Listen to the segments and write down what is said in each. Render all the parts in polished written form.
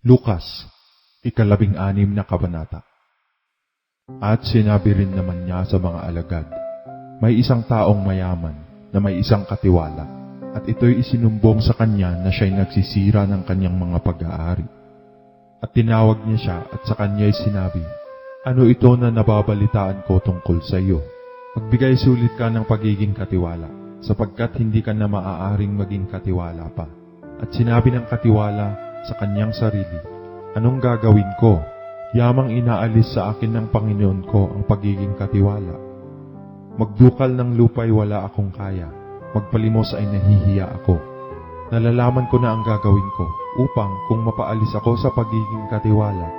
Lukas, 16 na kabanata. At sinabi rin naman niya sa mga alagad, may isang taong mayaman na may isang katiwala, at ito'y isinumbong sa kanya na siya'y nagsisira ng kanyang mga pag-aari. At tinawag niya siya at sa kanya'y sinabi, ano ito na nababalitaan ko tungkol sa iyo? Magbigay sulit ka ng pagiging katiwala, sapagkat hindi ka na maaaring maging katiwala pa. At sinabi ng katiwala sa kanyang sarili, anong gagawin ko? Yamang inaalis sa akin ng Panginoon ko ang pagiging katiwala. Magdukal ng lupa'y wala akong kaya, magpalimos ay nahihiya ako. Nalalaman ko na ang gagawin ko, upang kung mapaalis ako sa pagiging katiwala,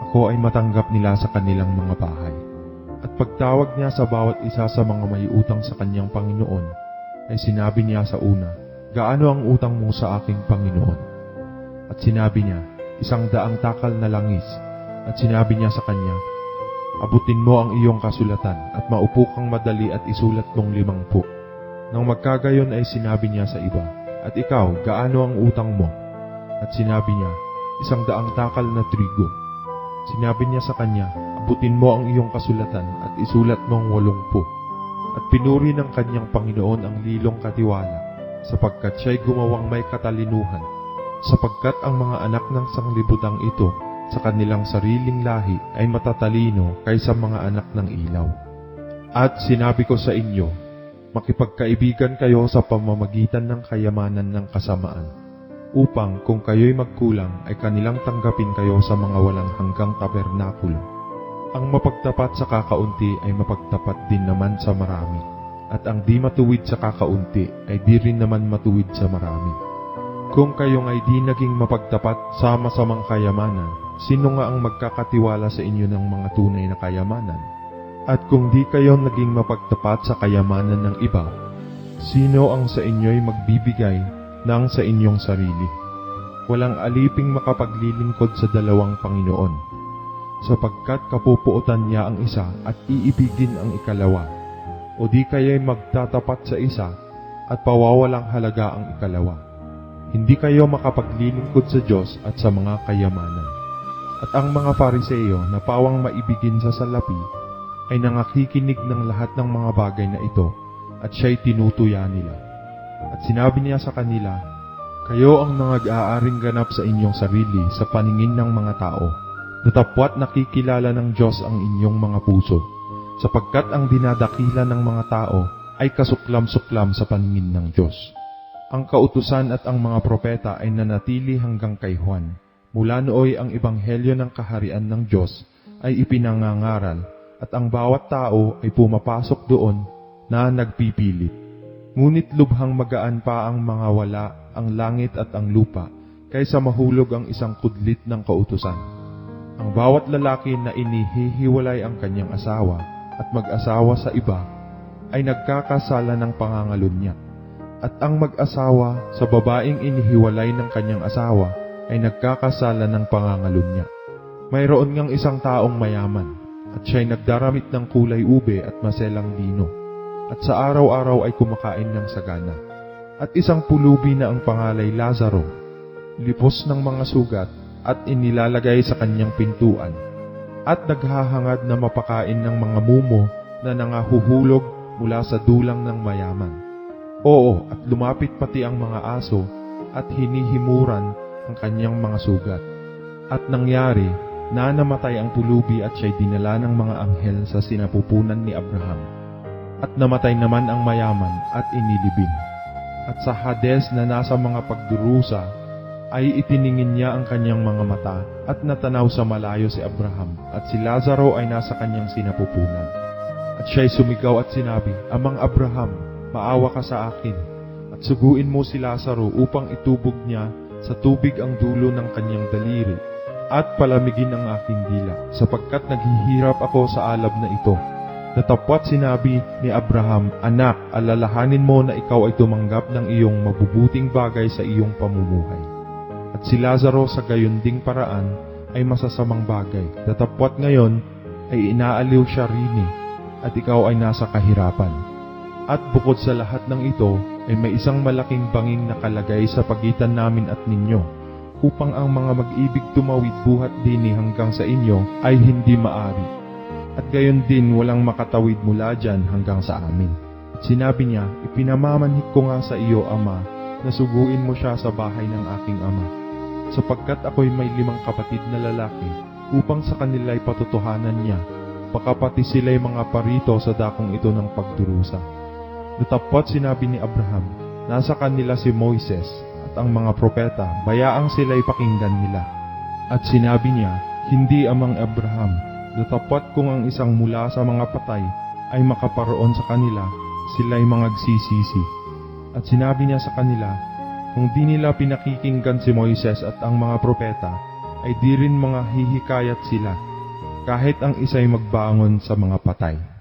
ako ay matanggap nila sa kanilang mga bahay. At pagtawag niya sa bawat isa sa mga may utang sa kanyang Panginoon, ay sinabi niya sa una, gaano ang utang mo sa aking Panginoon? At sinabi niya, 100 takal na langis. At sinabi niya sa kanya, abutin mo ang iyong kasulatan at maupo kang madali at isulat mong 50. Nang magkagayon ay sinabi niya sa iba, at ikaw, gaano ang utang mo? At sinabi niya, 100 takal na trigo. Sinabi niya sa kanya, abutin mo ang iyong kasulatan at isulat mong 80. At pinuri ng kanyang Panginoon ang lilong katiwala, sapagkat siya'y gumawang may katalinuhan, sapagkat ang mga anak ng sanglibutang ito sa kanilang sariling lahi ay matatalino kaysa mga anak ng ilaw. At sinabi ko sa inyo, makipagkaibigan kayo sa pamamagitan ng kayamanan ng kasamaan, upang kung kayo'y magkulang ay kanilang tanggapin kayo sa mga walang hanggang tabernakulo. Ang mapagtapat sa kakaunti ay mapagtapat din naman sa marami, at ang di matuwid sa kakaunti ay di rin naman matuwid sa marami. Kung kayo nga'y di naging mapagtapat sa masamang kayamanan, sino nga ang magkakatiwala sa inyo ng mga tunay na kayamanan? At kung di kayo naging mapagtapat sa kayamanan ng iba, sino ang sa inyo'y magbibigay ng sa inyong sarili? Walang aliping makapaglilingkod sa dalawang Panginoon, sapagkat kapupuotan niya ang isa at iibigin ang ikalawa, o di kayo'y magtatapat sa isa at pawawalang halaga ang ikalawa. Hindi kayo makapaglilingkod sa Diyos at sa mga kayamanan. At ang mga Fariseo na pawang maibigin sa salapi ay nangakikinig ng lahat ng mga bagay na ito at siya'y tinutuya nila. At sinabi niya sa kanila, kayo ang nag-aaring ganap sa inyong sarili sa paningin ng mga tao, datapwat nakikilala ng Diyos ang inyong mga puso, sapagkat ang dinadakila ng mga tao ay kasuklam-suklam sa paningin ng Diyos. Ang kautusan at ang mga propeta ay nanatili hanggang kay Juan. Mula nooy ang ebanghelyo ng kaharian ng Diyos ay ipinangangaral at ang bawat tao ay pumapasok doon na nagpipilit. Ngunit lubhang magaan pa ang mga wala ang langit at ang lupa kaysa mahulog ang isang kudlit ng kautusan. Ang bawat lalaki na inihihiwalay ang kanyang asawa at mag-asawa sa iba ay nagkakasala ng pangangalunya. At ang mag-asawa sa babaeng inihiwalay ng kanyang asawa ay nagkakasala ng pangangalunya. Mayroon ngang isang taong mayaman, at siya'y nagdaramit ng kulay ube at maselang lino, at sa araw-araw ay kumakain ng sagana. At isang pulubi na ang pangalay Lazaro, lipos ng mga sugat at inilalagay sa kanyang pintuan, at naghahangad na mapakain ng mga mumo na nangahuhulog mula sa dulang ng mayaman. Oo, at lumapit pati ang mga aso at hinihimuran ang kanyang mga sugat. At nangyari na namatay ang pulubi at siya'y dinala ng mga anghel sa sinapupunan ni Abraham. At namatay naman ang mayaman at inilibing. At sa Hades na nasa mga pagdurusa ay itiningin niya ang kanyang mga mata at natanaw sa malayo si Abraham at si Lazaro ay nasa kanyang sinapupunan. At siya'y sumigaw at sinabi, Amang Abraham, maawa ka sa akin, at suguin mo si Lazaro upang itubog niya sa tubig ang dulo ng kanyang daliri, at palamigin ang aking dila, sapagkat naghihirap ako sa alab na ito. Datapwat sinabi ni Abraham, Anak, alalahanin mo na ikaw ay tumanggap ng iyong mabubuting bagay sa iyong pamumuhay. At si Lazaro sa gayon ding paraan ay masasamang bagay, datapwat ngayon ay inaaliw siya rini, at ikaw ay nasa kahirapan. At bukod sa lahat ng ito, ay may isang malaking banging nakalagay sa pagitan namin at ninyo, upang ang mga mag-ibig tumawid buhat dini hanggang sa inyo ay hindi maari. At gayon din walang makatawid mula dyan hanggang sa amin. At sinabi niya, ipinamamanhik ko nga sa iyo, Ama, na suguin mo siya sa bahay ng aking ama. Sapagkat ako'y may 5 kapatid na lalaki, upang sa kanila'y patotohanan niya, baka pati sila'y mga parito sa dakong ito ng pagdurusa. Datapwat sinabi ni Abraham, nasa kanila si Moises at ang mga propeta, bayaang sila'y pakinggan nila. At sinabi niya, hindi amang Abraham, datapwat kung ang isang mula sa mga patay ay makaparoon sa kanila, sila'y mangagsisisi. At sinabi niya sa kanila, kung di nila pinakikinggan si Moises at ang mga propeta, ay di rin mga hihikayat sila, kahit ang isa'y magbangon sa mga patay.